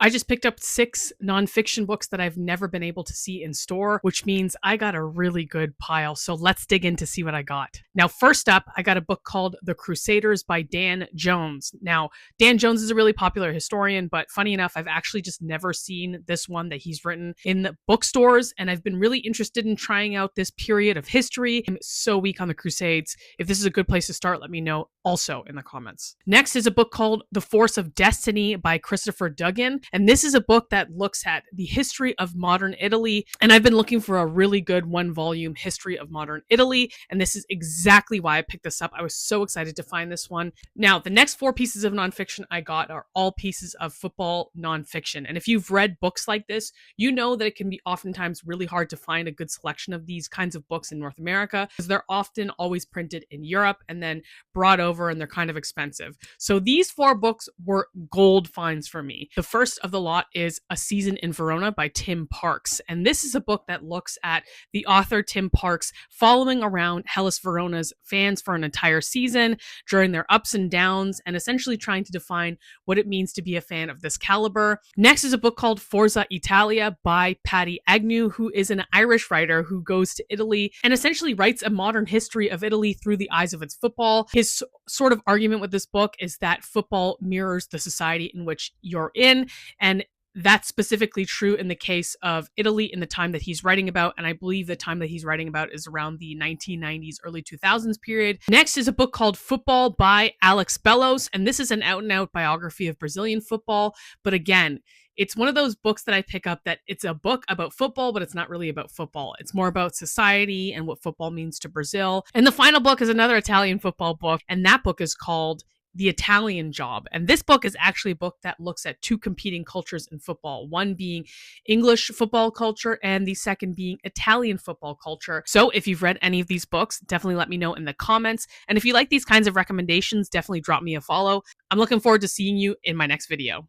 I just picked up 6 nonfiction books that I've never been able to see in store, which means I got a really good pile. So let's dig in to see what I got. Now, first up, I got a book called The Crusaders by Dan Jones. Now, Dan Jones is a really popular historian, but funny enough, I've actually just never seen this one that he's written in the bookstores, and I've been really interested in trying out this period of history. I'm so weak on the Crusades. If this is a good place to start, let me know also in the comments. Next is a book called The Force of Destiny by Christopher Duggan. And this is a book that looks at the history of modern Italy. And I've been looking for a really good 1-volume history of modern Italy. And this is exactly why I picked this up. I was so excited to find this one. Now, the next 4 pieces of nonfiction I got are all pieces of football nonfiction. And if you've read books like this, you know that it can be oftentimes really hard to find a good selection of these kinds of books in North America because they're often always printed in Europe and then brought over, and they're kind of expensive. So these 4 books were gold finds for me. The first of the lot is A Season in Verona by Tim Parks. And this is a book that looks at the author Tim Parks following around Hellas Verona's fans for an entire season during their ups and downs and essentially trying to define what it means to be a fan of this caliber. Next is a book called Forza Italia by Paddy Agnew, who is an Irish writer who goes to Italy and essentially writes a modern history of Italy through the eyes of its football. His sort of argument with this book is that football mirrors the society in which you're in, and that's specifically true in the case of Italy in the time that he's writing about, and I believe the time that he's writing about is around the 1990s, early 2000s period. Next is a book called Football by Alex Bellows, and this is an out-and-out biography of Brazilian football, but again, it's one of those books that I pick up that it's a book about football, but it's not really about football. It's more about society and what football means to Brazil. And the final book is another Italian football book, and that book is called The Italian Job. And this book is actually a book that looks at 2 competing cultures in football, one being English football culture and the second being Italian football culture. So if you've read any of these books, definitely let me know in the comments. And if you like these kinds of recommendations, definitely drop me a follow. I'm looking forward to seeing you in my next video.